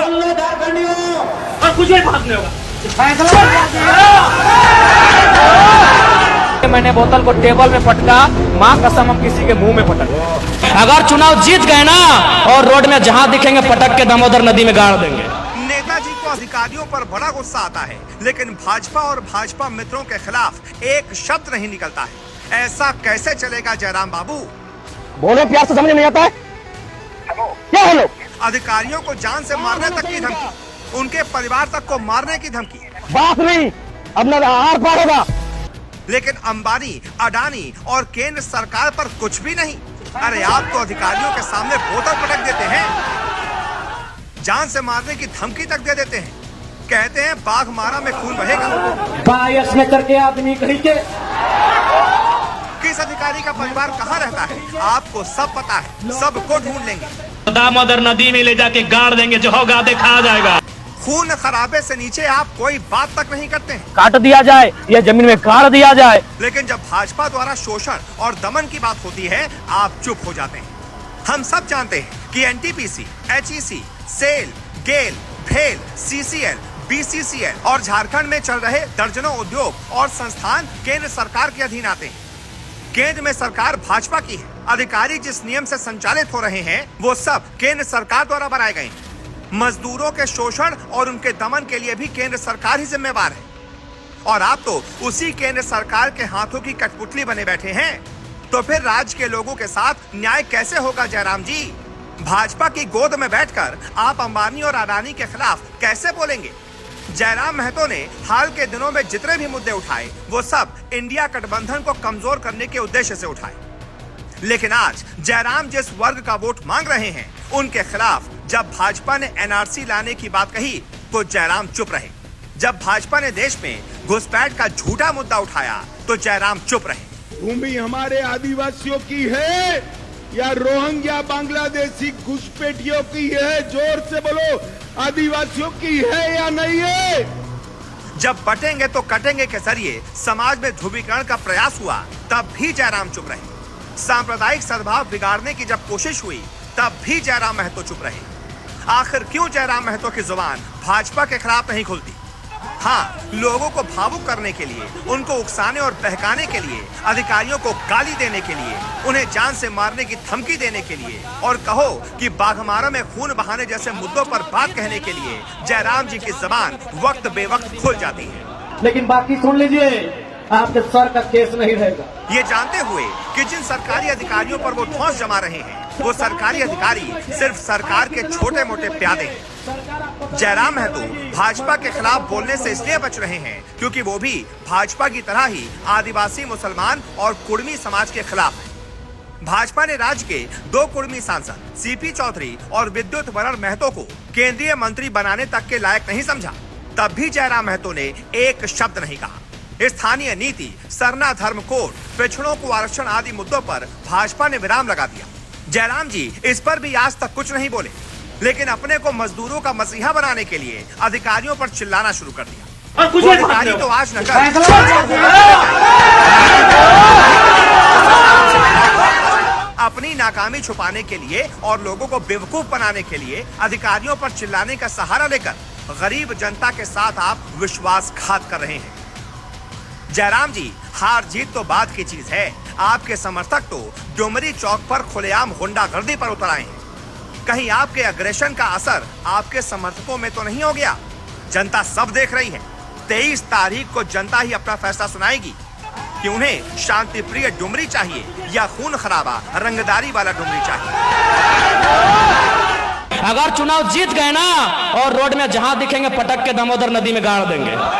सुन लो झारखंडियों, और कुछ भी बात नहीं होगा। मैंने बोतल को टेबल में पटका, माँ कसम हम किसी के मुंह में पटक। अगर चुनाव जीत गए ना और रोड में जहाँ दिखेंगे पटक के दामोदर नदी में गाड़ देंगे। नेताजी को अधिकारियों पर बड़ा गुस्सा आता है, लेकिन भाजपा और भाजपा मित्रों के खिलाफ एक शब्द नहीं निकलता है। ऐसा कैसे चलेगा जयराम बाबू? बोलो प्यार से, समझ नहीं आता है क्या? हेलो, अधिकारियों को जान से मारने तक की धमकी, उनके परिवार तक को मारने की धमकी। बात नहीं, अब न आर पार होगा। लेकिन अंबानी, अडानी और केंद्र सरकार पर कुछ भी नहीं। अरे आप तो अधिकारियों के सामने बोतल पटक देते हैं, जान से मारने की धमकी तक दे देते हैं। कहते हैं बाघ मारा में खून बहेगा। बायस में करके आदमी कहीं के किस अधिकारी का परिवार कहाँ रहता है आपको सब पता है, सबको ढूंढ लेंगे। दामोदर नदी में ले जाके गाड़ देंगे, जो होगा देखा जाएगा। खून खराबे से नीचे आप कोई बात तक नहीं करते हैं। काट दिया जाए या जमीन में गाड़ दिया जाए। लेकिन जब भाजपा द्वारा शोषण और दमन की बात होती है, आप चुप हो जाते हैं। हम सब जानते हैं कि एनटीपीसी, एचईसी, सेल, गेल, भेल, सीसीएल, बीसीसीएल और झारखंड में चल रहे दर्जनों उद्योग और संस्थान केंद्र सरकार के अधीन आते हैं। केंद्र में सरकार भाजपा की है। अधिकारी जिस नियम से संचालित हो रहे हैं, वो सब केंद्र सरकार द्वारा बनाए गए हैं। मजदूरों के शोषण और उनके दमन के लिए भी केंद्र सरकार ही जिम्मेवार है। और आप तो उसी केंद्र सरकार के हाथों की कठपुतली बने बैठे हैं। तो फिर राज्य के लोगों के साथ न्याय कैसे होगा जयराम जी? भाजपा की गोद में बैठकर आप अंबानी और अडानी के खिलाफ कैसे बोलेंगे? जयराम महतो ने हाल के दिनों में जितने भी मुद्दे उठाए, वो सब इंडिया गठबंधन को कमजोर करने के उद्देश्य से उठाए। लेकिन आज जयराम जिस वर्ग का वोट मांग रहे हैं, उनके खिलाफ जब भाजपा ने एनआरसी लाने की बात कही तो जयराम चुप रहे। जब भाजपा ने देश में घुसपैठ का झूठा मुद्दा उठाया तो जयराम चुप रहे। भूमि हमारे आदिवासियों की है या रोहिंग्या बांग्लादेशी घुसपैठियों की है? जोर से बोलो, आदिवासियों की है या नहीं है? जब बटेंगे तो कटेंगे के जरिए समाज में ध्रुवीकरण का प्रयास हुआ, तब भी जयराम चुप रहे। सांप्रदायिक सद्भाव बिगाड़ने की जब कोशिश हुई, तब भी जयराम महतो चुप रहे। आखिर क्यों जयराम महतो की जुबान भाजपा के खिलाफ नहीं खुलती? हाँ, लोगों को भावुक करने के लिए, उनको उकसाने और बहकाने के लिए, अधिकारियों को गाली देने के लिए, उन्हें जान से मारने की धमकी देने के लिए और कहो कि बाघमारा में खून बहाने जैसे मुद्दों पर बात कहने के लिए जयराम जी की जुबान वक्त बेवक्त खुल जाती है। लेकिन बाकी सुन लीजिए, आपके सर का केस नहीं रहेगा। ये जानते हुए कि जिन सरकारी अधिकारियों पर वो धौंस जमा रहे हैं, वो सरकारी अधिकारी सिर्फ सरकार के छोटे मोटे प्यादे हैं। जयराम महतो भाजपा के खिलाफ बोलने से इसलिए बच रहे हैं क्योंकि वो भी भाजपा की तरह ही आदिवासी, मुसलमान और कुर्मी समाज के खिलाफ है। भाजपा ने राज्य के 2 कुर्मी सांसद सीपी चौधरी और विद्युत वरण महतो को केंद्रीय मंत्री बनाने तक के लायक नहीं समझा। तब भी जयराम महतो ने एक शब्द नहीं कहा। स्थानीय नीति, सरना धर्म कोड, पिछड़ों को आरक्षण आदि मुद्दों पर भाजपा ने विराम लगा दिया। जयराम जी इस पर भी आज तक कुछ नहीं बोले, लेकिन अपने को मजदूरों का मसीहा बनाने के लिए अधिकारियों पर चिल्लाना शुरू कर दिया। और कुछ वो भी बात अधिकारी नहीं तो होगा। आज नगर अपनी नाकामी छुपाने के लिए और लोगों को बेवकूफ बनाने के लिए अधिकारियों पर चिल्लाने का सहारा लेकर गरीब जनता के साथ आप विश्वासघात कर रहे हैं। जयराम जी, हार जीत तो बात की चीज है। आपके समर्थक तो डुमरी चौक पर खुलेआम गुंडागर्दी पर उतर आए हैं। कहीं आपके अग्रेशन का असर आपके समर्थकों में तो नहीं हो गया? जनता सब देख रही है। 23 तारीख को जनता ही अपना फैसला सुनाएगी कि उन्हें शांति प्रिय डुमरी चाहिए या खून खराबा रंगदारी वाला डुमरी चाहिए। अगर चुनाव जीत गए ना और रोड में जहाँ दिखेंगे पटक के दामोदर नदी में गाड़ देंगे।